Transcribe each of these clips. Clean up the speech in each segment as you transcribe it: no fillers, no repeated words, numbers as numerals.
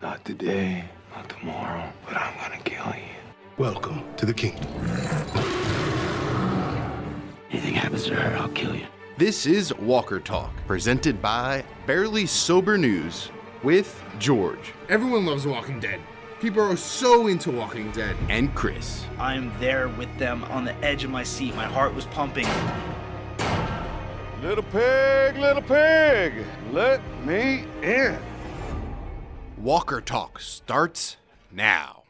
Not today, not tomorrow, but I'm gonna kill you. Welcome to the kingdom. Anything happens to her, I'll kill you. This is Walker Talk, presented by Barely Sober News with George Everyone loves Walking Dead. People are so into Walking Dead. and Chris. I'm there with them on the edge of my seat. My heart was pumping. Little pig, let me in. Walker Talk starts now.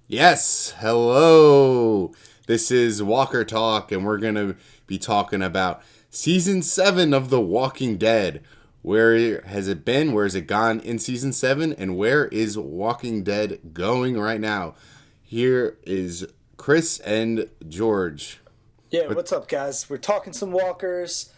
Yes, hello. This is Walker Talk, and we're going to be talking about Season 7 of The Walking Dead. Where has it been? Where has it gone in Season 7? And where is Walking Dead going right now? Here is Chris and George. Yeah, what's up, guys? We're talking some walkers.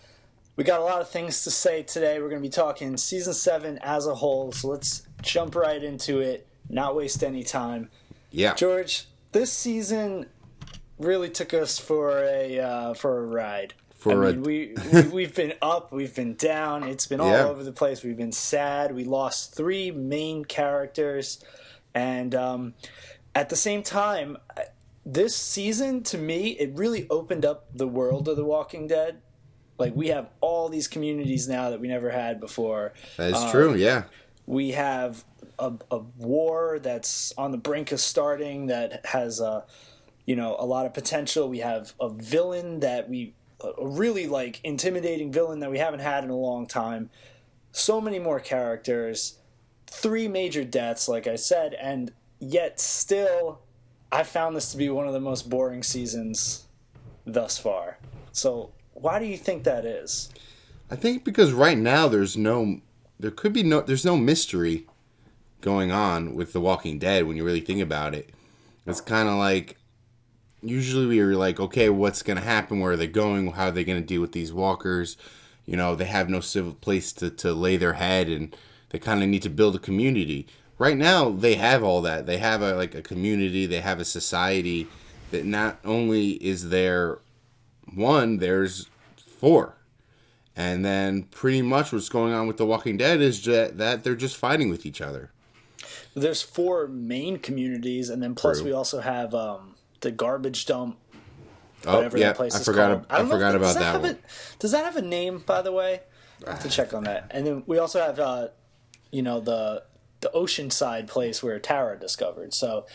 We got a lot of things to say today. We're going to be talking Season 7 as a whole, so let's jump right into it, not waste any time. Yeah. George, this season really took us for a ride. We've been up, we've been down. It's been all over the place. We've been sad. We lost 3 main characters, and at the same time, this season to me it really opened up the world of The Walking Dead. Like, we have all these communities now that we never had before. That is true, yeah. We have a war that's on the brink of starting that has a lot of potential. We have a villain that a really intimidating villain that we haven't had in a long time. So many more characters, 3 major deaths, like I said, and yet still I found this to be one of the most boring seasons thus far. So why do you think that is? I think because right now there's no mystery going on with The Walking Dead when you really think about it. It's kind of like, usually we are like, okay, what's going to happen? Where are they going? How are they going to deal with these walkers? You know, they have no civil place to lay their head, and they kind of need to build a community. Right now, they have all that. They have a community. They have a society that not only is there one, there's 4. And then pretty much what's going on with The Walking Dead is that they're just fighting with each other. There's 4 main communities, and then plus True. we also have the garbage dump. Whatever that place is called. I forgot about that one. Does that have a name, by the way? I have to check on that. And then we also have, the oceanside place where Tara discovered. So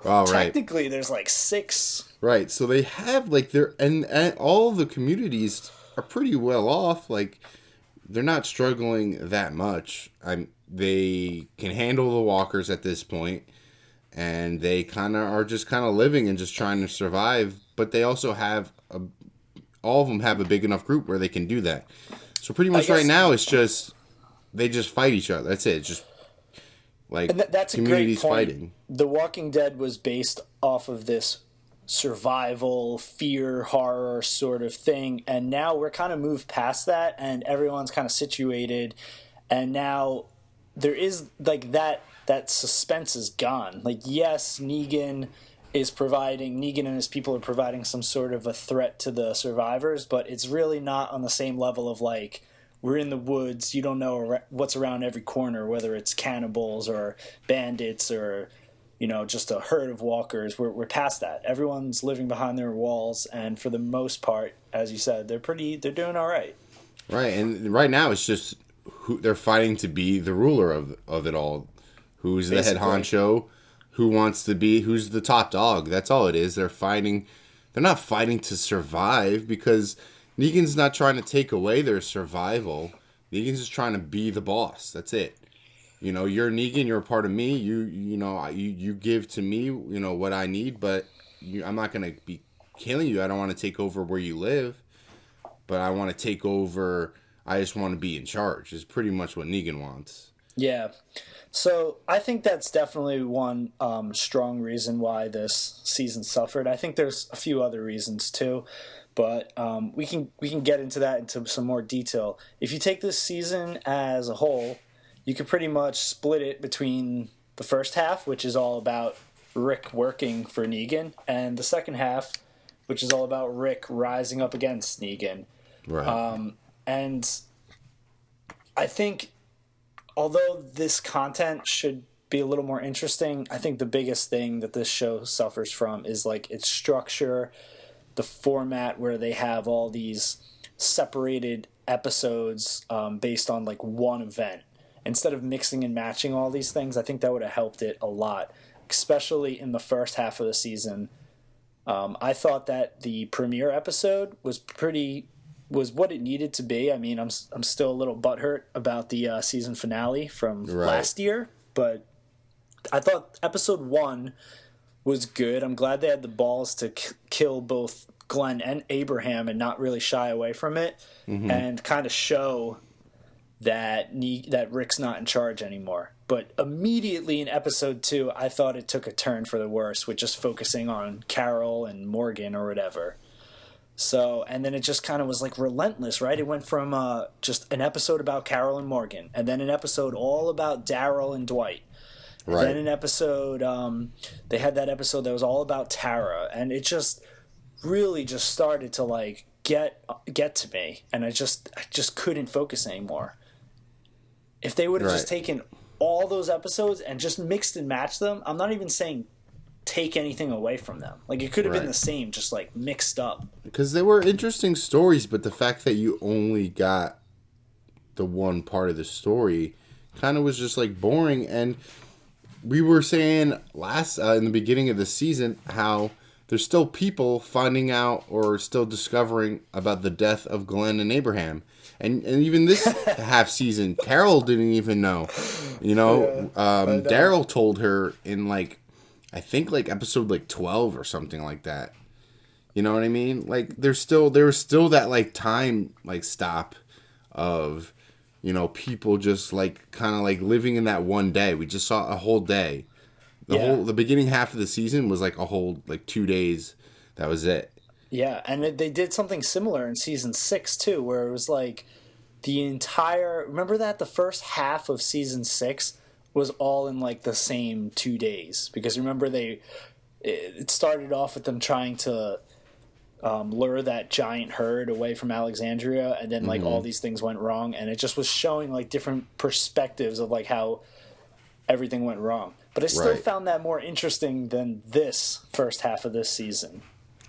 technically there's 6. Right. So they have and all the communities are pretty well off. They're not struggling that much. They can handle the walkers at this point, and they are just living and just trying to survive. But they also have all of them have a big enough group where they can do that. So pretty much right now it's just they just fight each other. That's it. It's just that's communities a great point. fighting. The Walking Dead was based off of this survival, fear, horror sort of thing, and now we're kind of moved past that, and everyone's kind of situated, and now there is that suspense is gone. Yes, Negan and his people are providing some sort of a threat to the survivors, but it's really not on the same level of we're in the woods, you don't know what's around every corner, whether it's cannibals or bandits or just a herd of walkers. We're past that. Everyone's living behind their walls, and for the most part, as you said, they're doing all right. Right, and right now it's just they're fighting to be the ruler of it all. Who's the head honcho? Who's the top dog? That's all it is. They're fighting. They're not fighting to survive, because Negan's not trying to take away their survival. Negan's just trying to be the boss. That's it. You're Negan. You're a part of me. You give to me, what I need, but I'm not going to be killing you. I don't want to take over where you live, but I want to take over. I just want to be in charge is pretty much what Negan wants. Yeah. So I think that's definitely one strong reason why this season suffered. I think there's a few other reasons too, but we can get into that into some more detail. If you take this season as a whole, you could pretty much split it between the first half, which is all about Rick working for Negan, and the second half, which is all about Rick rising up against Negan. Right. And I think although this content should be a little more interesting. I think the biggest thing that this show suffers from is like its structure, the format where they have all these separated episodes based on like one event. Instead of mixing and matching all these things, I think that would have helped it a lot, especially in the first half of the season. I thought that the premiere episode was what it needed to be. I mean, I'm still a little butthurt about the season finale from last year, but I thought episode 1 was good. I'm glad they had the balls to kill both Glenn and Abraham and not really shy away from it, and kind of show that Rick's not in charge anymore. But immediately in episode 2, I thought it took a turn for the worse with just focusing on Carol and Morgan or whatever. So, and then it just kind of was like relentless, right? It went from just an episode about Carol and Morgan, and then an episode all about Daryl and Dwight. Right. And then an episode, they had that episode that was all about Tara, and it just really just started to like get to me, and I just couldn't focus anymore. If they would have just taken all those episodes and just mixed and matched them, I'm not even saying take anything away from them. Like, it could have been the same, just like mixed up. Because they were interesting stories, but the fact that you only got the one part of the story kind of was just like boring. And we were saying in the beginning of the season how there's still people finding out or still discovering about the death of Glenn and Abraham. And even this half season, Carol didn't even know. You know, Daryl told her in like, I think like episode like 12 or something like that. You know what I mean? Like there was still that like time like stop of, you know, people just like kind of like living in that one day. We just saw a whole day. The beginning half of the season was like a whole like 2 days. That was it. Yeah, and they did something similar in season 6 too, where it was like remember that the first half of season 6 was all in like the same 2 days, because remember it started off with them trying to lure that giant herd away from Alexandria, and then like all these things went wrong, and it just was showing like different perspectives of like how everything went wrong. But I still found that more interesting than this first half of this season.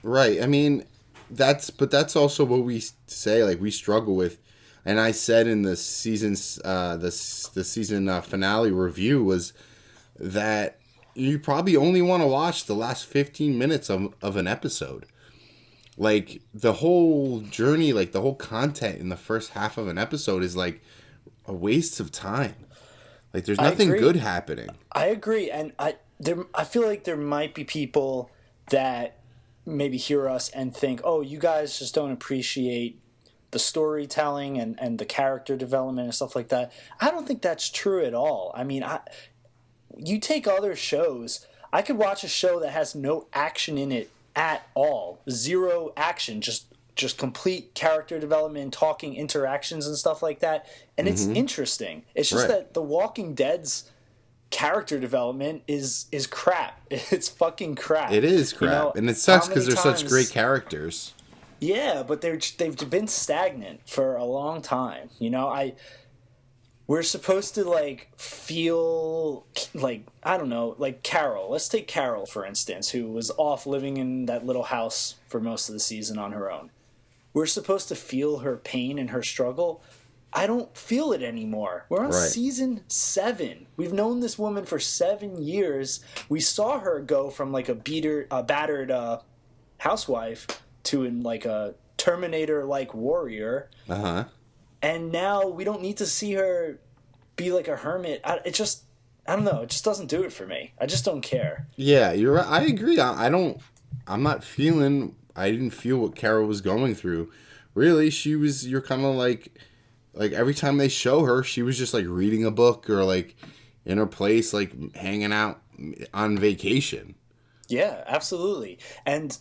Right. I mean, that's also what we say, like we struggle with. And I said in the season's the season finale review was that you probably only want to watch the last 15 minutes of an episode. Like the whole journey, like the whole content in the first half of an episode is like a waste of time. Like there's nothing good happening. I agree, and I feel like there might be people that maybe hear us and think, oh, you guys just don't appreciate the storytelling and the character development and stuff like that. I don't think that's true at all. I mean, you take other shows. I could watch a show that has no action in it at all. Zero action, just complete character development, talking interactions and stuff like that. And it's interesting. It's just that The Walking Dead's character development is crap. It's fucking crap. It is crap. You know, and it sucks because they're such great characters. Yeah, but they've been stagnant for a long time. You know, we're supposed to like feel like, I don't know, like Carol. Let's take Carol for instance, who was off living in that little house for most of the season on her own. We're supposed to feel her pain and her struggle. I don't feel it anymore. We're on season 7. We've known this woman for 7 years. We saw her go from like a battered housewife to like a Terminator-like warrior. And now we don't need to see her be like a hermit. I don't know. It just doesn't do it for me. I just don't care. Yeah, you're right. I agree. I didn't feel what Carol was going through. Really, you're kind of like every time they show her, she was just like reading a book or like in her place, like hanging out on vacation. Yeah, absolutely. And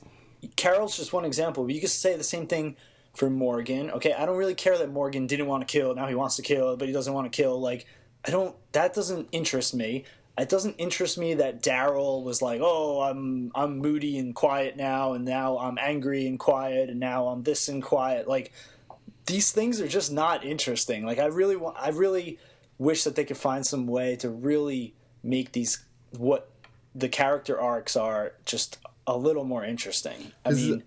Carol's just one example. But you could say the same thing for Morgan. Okay, I don't really care that Morgan didn't want to kill. Now he wants to kill, but he doesn't want to kill. Like, that doesn't interest me. It doesn't interest me that Daryl was like, oh, I'm moody and quiet now, and now I'm angry and quiet, and now I'm this and quiet. Like, these things are just not interesting. Like, I really wish that they could find some way to really make these what the character arcs are just a little more interesting. I mean,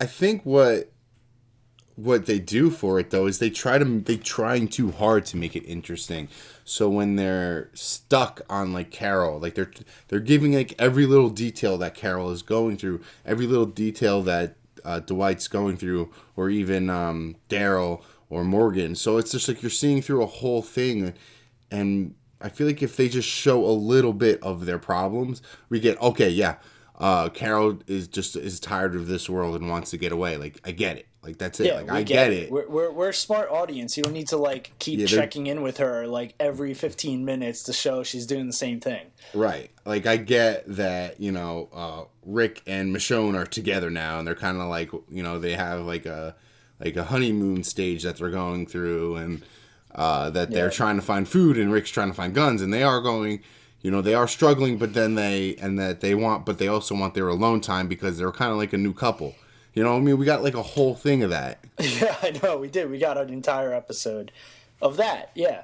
I think what they do for it though is they trying too hard to make it interesting. So when they're stuck on like Carol, like they're giving like every little detail that Carol is going through, every little detail that Dwight's going through, or even Daryl or Morgan. So it's just like you're seeing through a whole thing, and I feel like if they just show a little bit of their problems, we get okay, yeah. Carol is tired of this world and wants to get away. Like I get it. Like that's it. yeah, Like I get it. We're a smart audience. You don't need to like keep checking in with her like every 15 minutes to show she's doing the same thing. Right. Like I get that, Rick and Michonne are together now, and they're kind of like, they have like a honeymoon stage that they're going through, and that they're trying to find food, and Rick's trying to find guns, and they are going, they are struggling, but then but they also want their alone time because they're kind of like a new couple. We got like a whole thing of that. Yeah, I know we did. We got an entire episode of that. Yeah.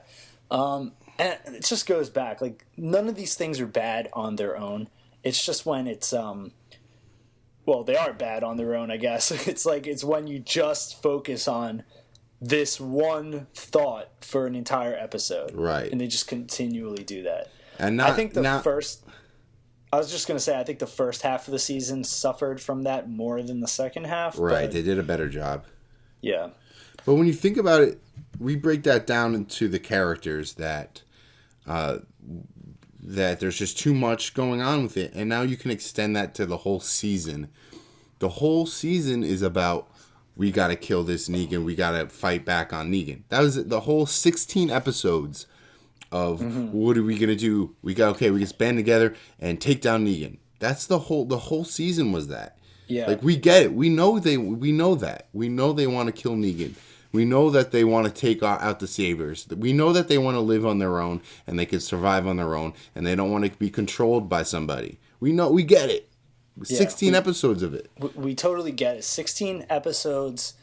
And it just goes back. Like none of these things are bad on their own. It's just when it's well, they are bad on their own, I guess. It's when you just focus on this one thought for an entire episode. Right. And they just continually do that. And I think I was just going to say, I think the first half of the season suffered from that more than the second half. Right. They did a better job. Yeah. But when you think about it, we break that down into the characters that there's just too much going on with it. And now you can extend that to the whole season. The whole season is about, we got to kill this Negan. We got to fight back on Negan. That was the whole 16 episodes of what are we going to do? We can band together and take down Negan. That's the whole season was that. Yeah. Like we get it. We know that. We know they want to kill Negan. We know that they want to take out the Saviors. We know that they want to live on their own and they can survive on their own and they don't want to be controlled by somebody. We get it. 16 episodes of it. We totally get it. 16 episodes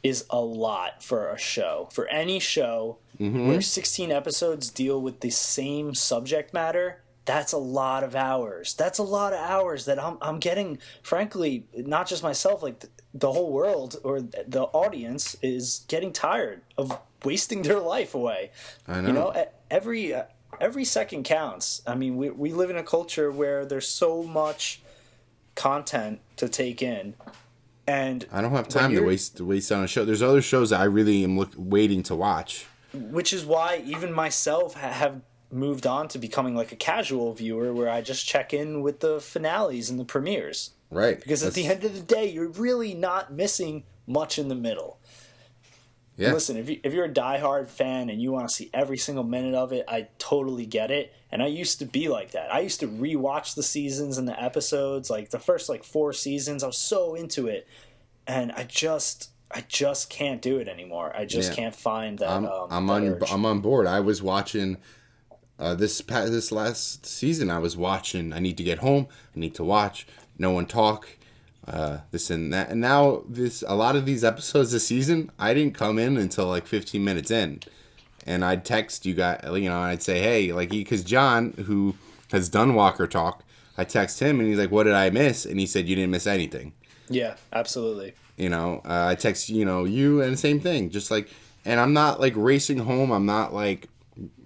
is a lot for a show. For any show where 16 episodes deal with the same subject matter, that's a lot of hours. That's a lot of hours that I'm getting, frankly, not just myself, like the whole world or the audience is getting tired of wasting their life away. I know. Every second counts. I mean, we live in a culture where there's so much content to take in. And I don't have time to waste on a show. There's other shows that I really am waiting to watch. Which is why even myself have moved on to becoming like a casual viewer where I just check in with the finales and the premieres. Right. Because at the end of the day, you're really not missing much in the middle. Yeah. Listen, if you're a diehard fan and you want to see every single minute of it, I totally get it. And I used to be like that. I used to rewatch the seasons and the episodes, like the first 4 seasons. I was so into it, and I just can't do it anymore. I just can't find that. I'm on board. I was watching this last season. I was watching. I need to get home. I need to watch. No one talk. This and that. And now a lot of these episodes this season, I didn't come in until 15 minutes in. And I'd text you guys, and I'd say, hey, because John, who has done Walker Talk, I text him, and he's like, what did I miss? And he said, you didn't miss anything. Yeah, absolutely. I text, you, and the same thing. Just and I'm not, racing home. I'm not,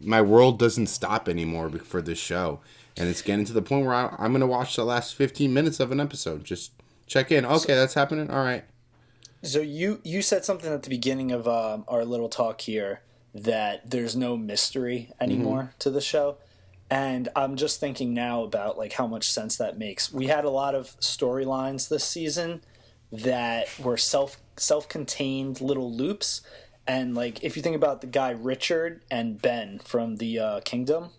my world doesn't stop anymore for this show. And it's getting to the point where I'm going to watch the last 15 minutes of an episode. Just check in. Okay, that's happening. All right. So you said something at the beginning of our little talk here, that there's no mystery anymore to the show. And I'm just thinking now about how much sense that makes. We had a lot of storylines this season that were self-contained little loops. And if you think about the guy Richard and Ben from the Kingdom,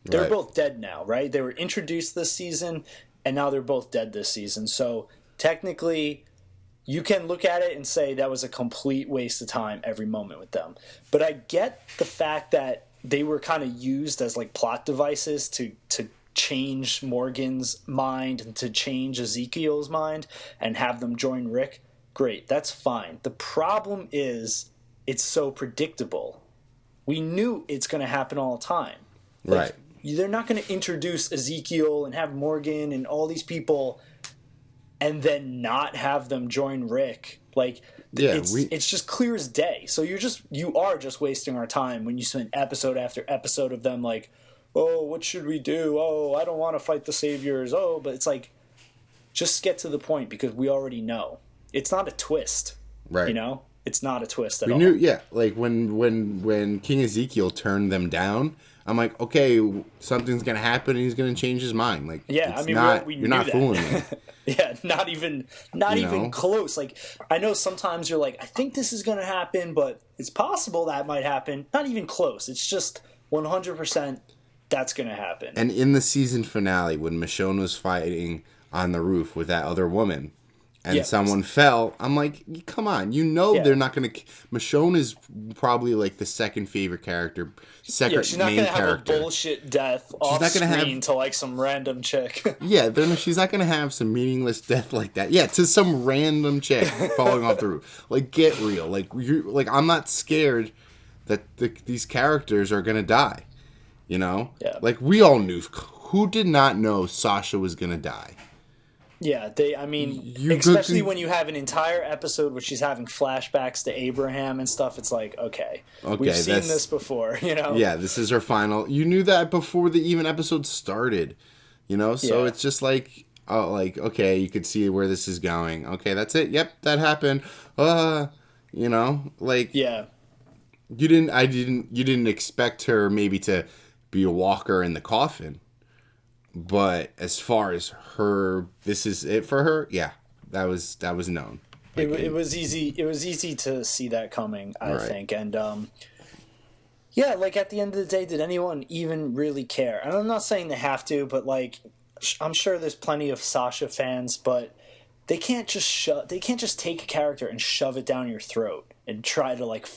they're both dead now, right? They were introduced this season and now they're both dead this season. So technically, you can look at it and say that was a complete waste of time every moment with them. But I get the fact that they were kind of used as plot devices to change Morgan's mind and to change Ezekiel's mind and have them join Rick. Great, that's fine. The problem is it's so predictable. We knew it's going to happen all the time. Like, Right. they're not going to introduce Ezekiel and have Morgan and all these people and then not have them join Rick. Like, Yeah, it's just clear as day. So you are just wasting our time when you spend episode after episode of them like, oh, what should we do? Oh, I don't want to fight the saviors. Oh, but it's like, just get to the point because we already know. It's not a twist. Right. You know? It's not a twist at We all. knew, yeah. Like when King Ezekiel turned them down, I'm like, okay, something's gonna happen, and he's gonna change his mind. Like, Yeah, it's I mean, not, we you're knew not that. fooling me. Yeah, not even know? close. Like, I know sometimes you're like, I think this is going to happen, but it's possible that might happen. Not even close. It's just 100% that's going to happen. And in the season finale, when Michonne was fighting on the roof with that other woman, and Yeah. someone fell, I'm like, come on, you know Yeah. they're not gonna. Michonne is probably like the second favorite character, second Yeah, she's not main going to have character. a bullshit death off not gonna screen have- to like some random chick. Yeah, she's not gonna have some meaningless death like that. Yeah, to some random chick falling off the roof. Like, get real. Like, I'm not scared that these characters are gonna die. You know? Yeah. Like, we all knew. Who did not know Sasha was gonna die? Yeah, I mean, You especially could- when you have an entire episode where she's having flashbacks to Abraham and stuff. It's like, okay, we've seen that's- this before, you know? Yeah, this is her final. You knew that before the even episode started, you know. So Yeah. it's just like, oh, like, okay, you could see where this is going. Okay, that's it. Yep, that happened. You know, like, Yeah. you didn't expect her maybe to be a walker in the coffin, but as far as her, this is it for her. Yeah, that was known. It was easy. It was easy to see that coming, I Right. think, and yeah, like at the end of the day, did anyone even really care? And I'm not saying they have to, but like, I'm sure there's plenty of Sasha fans, but they can't just take a character and shove it down your throat and try to like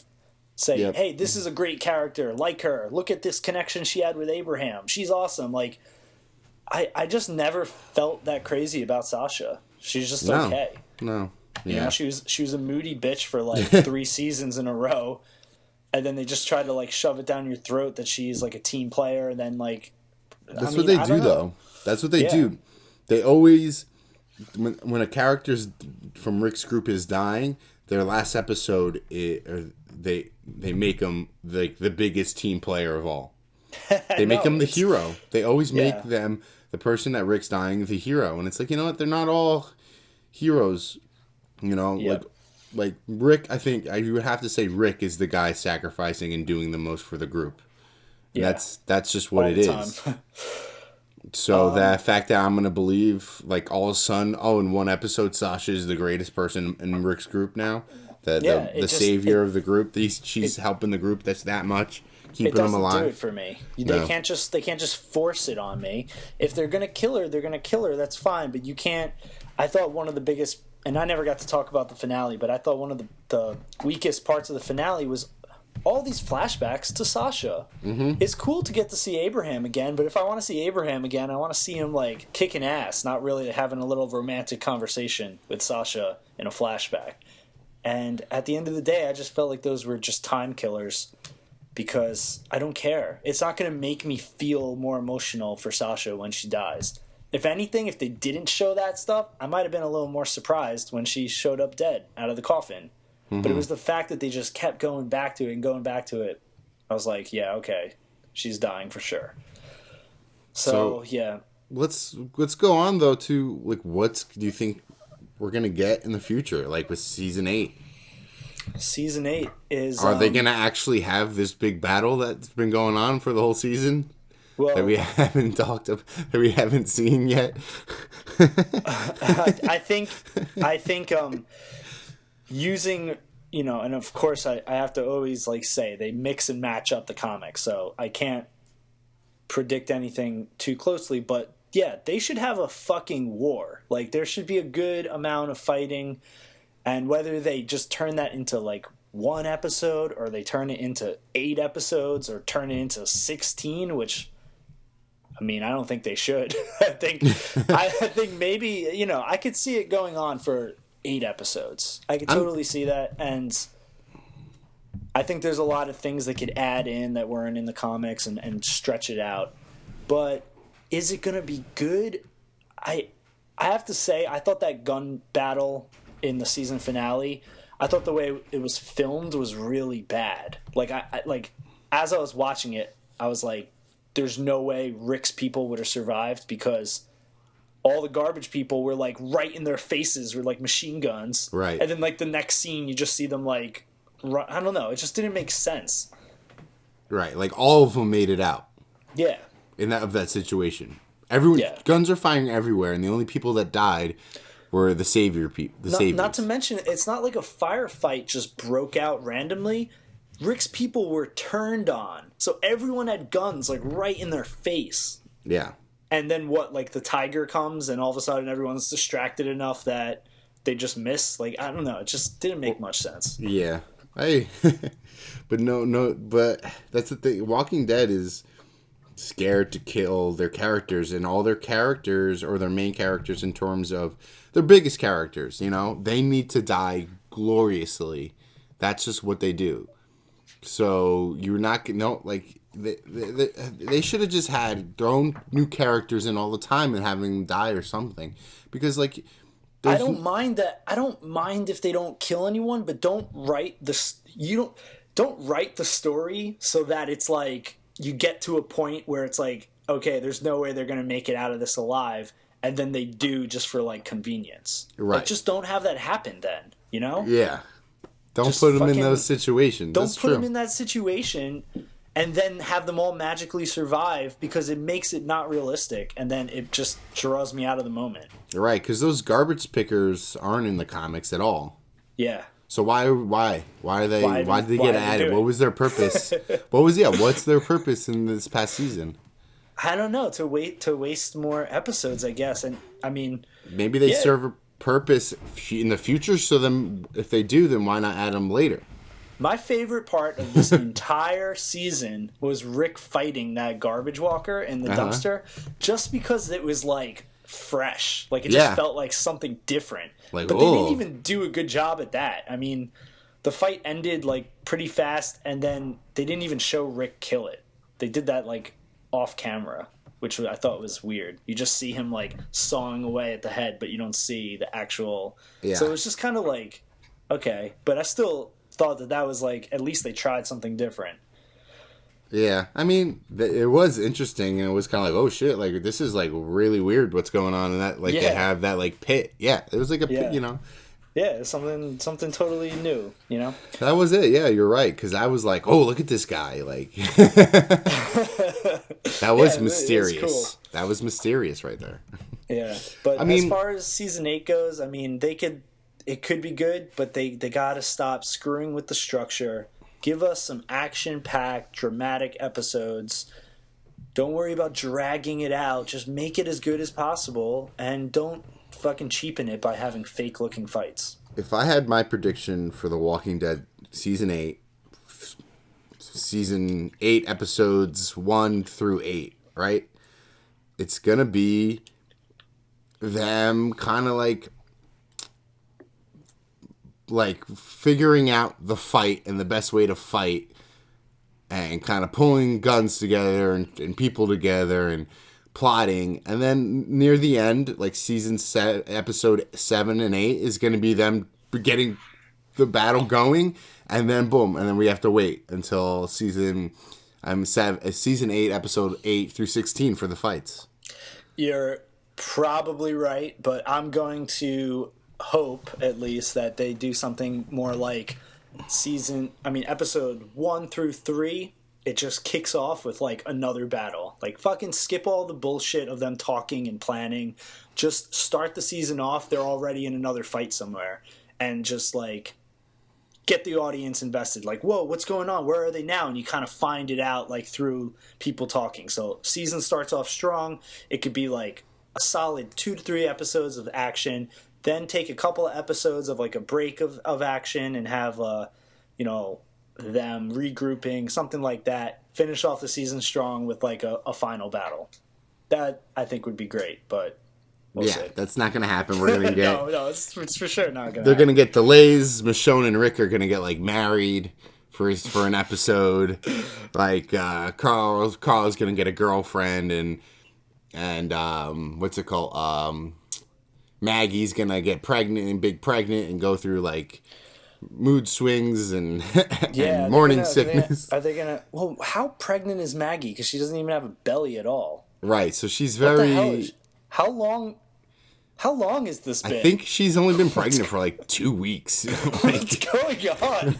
say, Yep. hey, this is a great character, like her. Look at this connection she had with Abraham. She's awesome. Like, I just never felt that crazy about Sasha. She's just No. okay. No, You know, yeah, she was a moody bitch for like 3 seasons in a row, and then they just try to like shove it down your throat that she's like a team player, and then like that's what they I do don't know. though. That's what they Yeah. do. They always, when a character's from Rick's group is dying, their last episode, they make them like the biggest team player of all. They make No, them the it's- hero. They always make Yeah. them the person that Rick's dying the hero, and it's like, you know what? They're not all heroes. You know, Yep. like Rick. I think you would have to say Rick is the guy sacrificing and doing the most for the group. Yeah. That's just what All it the is. time. So the fact that I'm gonna believe like all of a sudden, in one episode, Sasha is the greatest person in Rick's group now. Yeah, The it just- savior of the group. She's helping the group that's that much, It keeping them doesn't do alive. it for me. No. They can't just force it on me. If they're gonna kill her, they're gonna kill her. That's fine. But you can't. I thought one of the biggest, and I never got to talk about the finale, but I thought one of the weakest parts of the finale was all these flashbacks to Sasha. Mm-hmm. It's cool to get to see Abraham again, but if I want to see Abraham again, I want to see him like kicking ass, not really having a little romantic conversation with Sasha in a flashback. And at the end of the day, I just felt like those were just time killers because I don't care. It's not going to make me feel more emotional for Sasha when she dies. If anything, if they didn't show that stuff, I might have been a little more surprised when she showed up dead out of the coffin. But it was the fact that they just kept going back to it and going back to it. I was like, yeah, okay, she's dying for sure. So yeah, Let's go on though to like what do you think we're gonna get in the future, like with season 8? season 8 is. Are they gonna actually have this big battle that's been going on for the whole season Well, that we haven't that we haven't seen yet? I think using, you know, and of course I have to always like say they mix and match up the comics, so I can't predict anything too closely, but yeah, they should have a fucking war. Like there should be a good amount of fighting, and whether they just turn that into like one episode or they turn it into 8 episodes or turn it into 16, which I mean, I don't think they should. I think maybe, you know, I could see it going on for 8 episodes. I could totally see that. And I think there's a lot of things they could add in that weren't in the comics and stretch it out. But is it going to be good? I have to say, I thought that gun battle in the season finale, I thought the way it was filmed was really bad. Like, like as I was watching it, I was like, there's no way Rick's people would have survived because all the garbage people were like right in their faces with like machine guns. Right. And then like the next scene, you just see them like, I don't know. It just didn't make sense. Right. Like all of them made it out Yeah. in that situation. Everyone, Yeah. guns are firing everywhere, and the only people that died were the savior people. The saviors. Not to mention, it's not like a firefight just broke out randomly. Rick's people were turned on. So everyone had guns like right in their face. Yeah. And then what, like the tiger comes and all of a sudden everyone's distracted enough that they just miss? Like, I don't know. It just didn't make much sense. Yeah. But but that's the thing. Walking Dead is scared to kill their characters, and all their characters, or their main characters in terms of their biggest characters, you know, they need to die gloriously. That's just what they do. So you're not like they should have just had thrown new characters in all the time and having them die or something, because like I don't mind that. I don't mind if they don't kill anyone, but don't write don't write the story so that it's like you get to a point where it's like, okay, there's no way they're going to make it out of this alive, and then they do just for like convenience. Right. Like, just don't have that happen then, you know? Yeah. Don't Just put them in fucking- those situations. Don't That's put true. them in that situation and then have them all magically survive, because it makes it not realistic, and then it just draws me out of the moment. Right, because those garbage pickers aren't in the comics at all. Yeah. So why are they? Why Why did they why get did they added? do it? What was their purpose? What's their purpose in this past season? I don't know, to waste more episodes, I guess. And I mean, Maybe they Yeah. serve a purpose in the future. So then, if they do, then why not add them later? my favorite part of this entire season was Rick fighting that garbage walker in the dumpster, just because it was like fresh. Like, it just Yeah. felt like something different. Like, but they oh. didn't even do a good job at that. I mean, the fight ended like pretty fast, and then they didn't even show Rick kill it. They did that like off camera, which I thought was weird. You just see him like sawing away at the head, but you don't see the actual. Yeah. So it was just kind of like, okay, but I still thought that was like, at least they tried something different. Yeah, I mean, it was interesting, and it was kind of like, oh shit, like this is like really weird. What's going on in that? Like they Yeah. have that like pit. Yeah, it was like a Yeah. pit, you know. Yeah, it's something totally new, you know? That was it. Yeah, you're right. Because I was like, oh, look at this guy. Like that was Yeah, mysterious. it was cool. That was mysterious right there. Yeah, but I mean- as far as season 8 goes, I mean, it could be good, but they got to stop screwing with the structure. Give us some action-packed, dramatic episodes. Don't worry about dragging it out. Just make it as good as possible, and don't fucking cheapen it by having fake-looking fights. If I had my prediction for The Walking Dead season 8 episodes 1 through 8, right? It's gonna be them kind of like figuring out the fight and the best way to fight, and kind of pulling guns together and people together and plotting. And then near the end, like episode 7 and 8 is going to be them getting the battle going, and then boom, and then we have to wait until season 8 episode 8 through 16 for the fights. You're probably right, but I'm going to hope at least that they do something more like episode 1 through 3. It just kicks off with like another battle. Like, fucking skip all the bullshit of them talking and planning. Just start the season off, they're already in another fight somewhere, and just like get the audience invested. Like, whoa, what's going on? Where are they now? And you kind of find it out like through people talking. So season starts off strong. It could be like a solid 2 to 3 episodes of action, then take a couple of episodes of like a break of action and have them regrouping, something like that. Finish off the season strong with like a final battle. That I think would be great, but we'll see. That's not gonna happen. We're gonna get no, it's for sure not gonna. they're gonna get delays. Michonne and Rick are gonna get like married. for an episode. Like Carl's gonna get a girlfriend, and what's it called? Maggie's gonna get pregnant and go through like mood swings and, Yeah, and morning sickness. Are they gonna? Well, how pregnant is Maggie? Because she doesn't even have a belly at all. Right. So she's What the hell very. is? How long? How long has this been? I think she's only been pregnant for like 2 weeks. What's going on?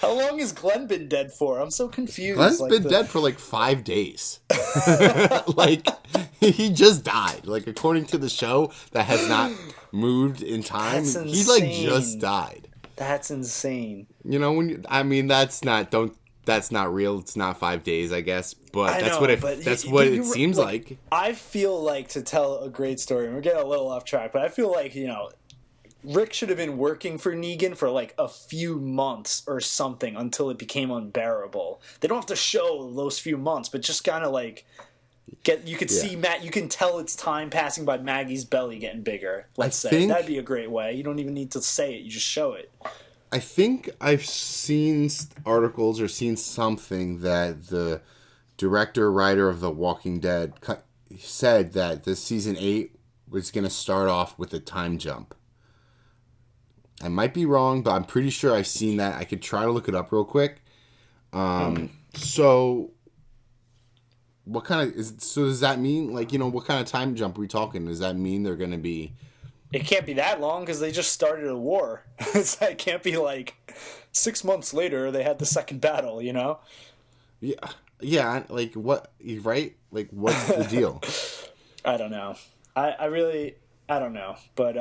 How long has Glenn been dead for? I'm so confused. Glenn's Like, been dead for like 5 days. Like he just died. Like according to the show that has not moved in time, That's he like insane. just died. That's insane. You know that's not real. It's not 5 days, I guess. But I that's know, what it but that's you- what you- it seems like. I feel like, to tell a great story, and we're getting a little off track, but I feel like, Rick should have been working for Negan for like a few months or something until it became unbearable. They don't have to show those few months, but just kind of like you could see you can tell it's time passing by Maggie's belly getting bigger. Let's say that'd be a great way. You don't even need to say it; you just show it. I think I've seen articles or seen something that the director writer of The Walking Dead said that this season 8 was going to start off with a time jump. I might be wrong, but I'm pretty sure I've seen that. I could try to look it up real quick. So what kind of so does that mean, like, what kind of time jump are we talking? Does that mean they're going to be It can't be that long because they just started a war. It can't be like 6 months later they had the second battle, Yeah, like what, right? Like what's the deal? I don't know. I don't know. But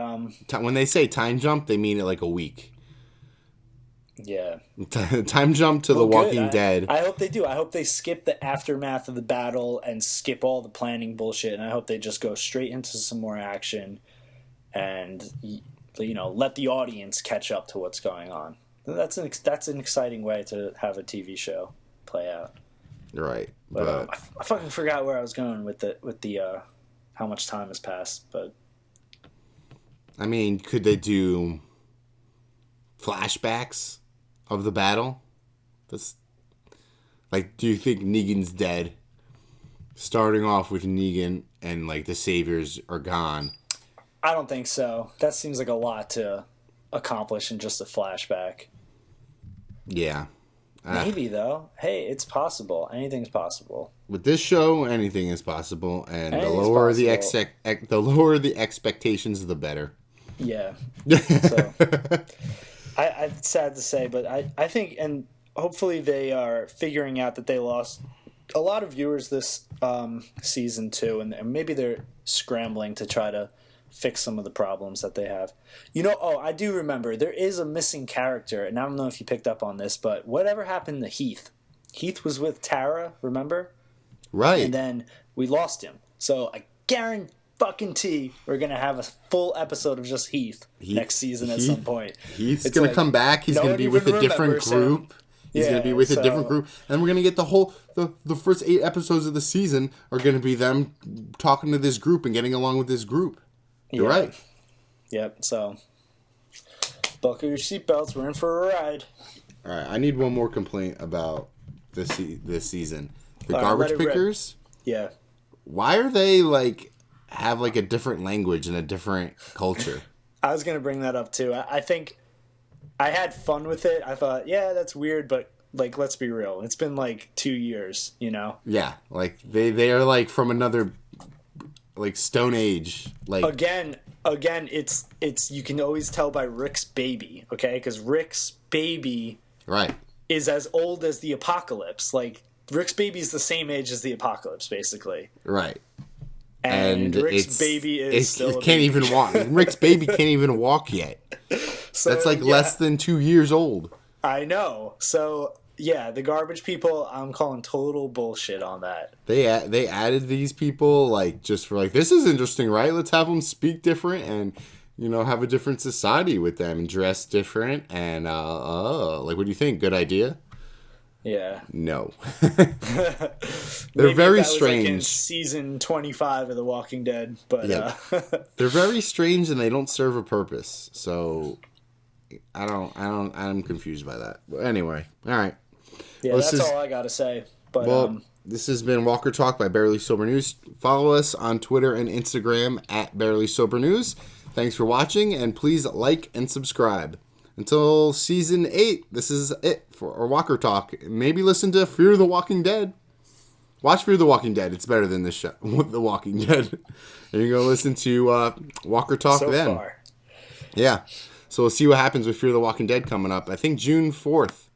When they say time jump, they mean it like a week. yeah. Time jump to The Good. Walking Dead. I hope they do. I hope they skip the aftermath of the battle and skip all the planning bullshit, and I hope they just go straight into some more action and let the audience catch up to what's going on. That's an exciting way to have a TV show play out. Right, But I fucking forgot where I was going with the how much time has passed. But I mean, could they do flashbacks of the battle? That's like, do you think Negan's dead? Starting off with Negan and like the saviors are gone. I don't think so. That seems like a lot to accomplish in just a flashback. Yeah. Maybe though. Hey, it's possible. Anything's possible. With this show, anything is possible, and the Anything's lower possible. the expectations, the better. Yeah. So it's sad to say, but I think, and hopefully they are figuring out that they lost a lot of viewers this season too, and maybe they're scrambling to try to fix some of the problems that they have. I do remember there is a missing character, and I don't know if you picked up on this, but whatever happened to Heath? Heath was with Tara, remember? Right. And then we lost him. So I guarantee we're gonna have a full episode of just Heath next season at some point. He's It's going to like, come back. He's no going to one be with even a different remembers him. group. He's going to be with a different group. And we're going to get the first 8 episodes of the season are going to be them talking to this group and getting along with this group. You're right. Yep. So buckle your seatbelts. We're in for a ride. All right. I need one more complaint about this season. The All right, garbage let it rip. pickers. Yeah. Why are they have a different language and a different culture? I was gonna bring that up too. I think I had fun with it. I thought, yeah, that's weird, but let's be real. It's been 2 years, Yeah, they are from another Stone Age. Again, it's you can always tell by Rick's baby, okay? Because Rick's baby Right. is as old as the apocalypse. Rick's baby is the same age as the apocalypse, basically. Right. And Rick's baby is still a can't baby. even walk. Rick's baby can't even walk yet. So, That's yeah, less than 2 years old. I know. So yeah, the garbage people, I'm calling total bullshit on that. They added these people just for this is interesting, right? Let's have them speak different and have a different society with them and dress different and what do you think? Good idea? Yeah. No. Maybe They're very that was, in strange. season 25 of The Walking Dead, but Yeah. They're very strange and they don't serve a purpose. So I'm confused by that. But anyway, all right. Yeah, Well, that's all I gotta say. But Well, this has been Walker Talk by Barely Sober News. Follow us on Twitter and Instagram at Barely Sober News. Thanks for watching, and please like and subscribe. Until season 8, this is it for our Walker Talk. Maybe listen to Fear the Walking Dead. Watch Fear the Walking Dead. It's better than this show, The Walking Dead. And you're going to listen to Walker Talk so then. far. Yeah. So we'll see what happens with Fear the Walking Dead coming up. I think June 4th,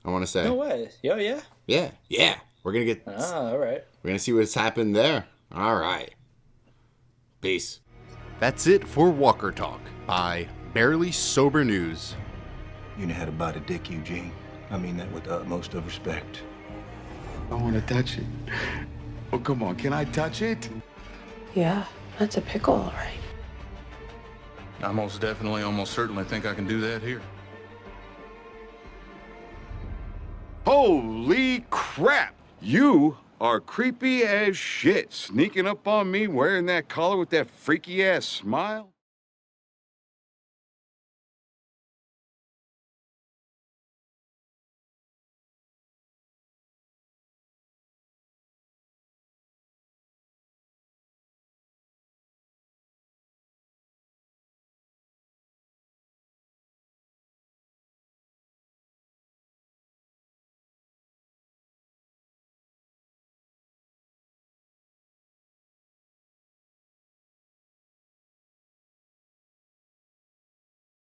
I want to say. No way. Yo, yeah. Yeah. We're going to get... All right. We're going to see what's happened there. All right. Peace. That's it for Walker Talk by Barely Sober News. You know how to bite a dick, Eugene. I mean that with the utmost of respect. I want to touch it. Oh, come on. Can I touch it? Yeah, that's a pickle, all right. I most definitely, almost certainly think I can do that here. Holy crap! You are creepy as shit. Sneaking up on me wearing that collar with that freaky ass smile.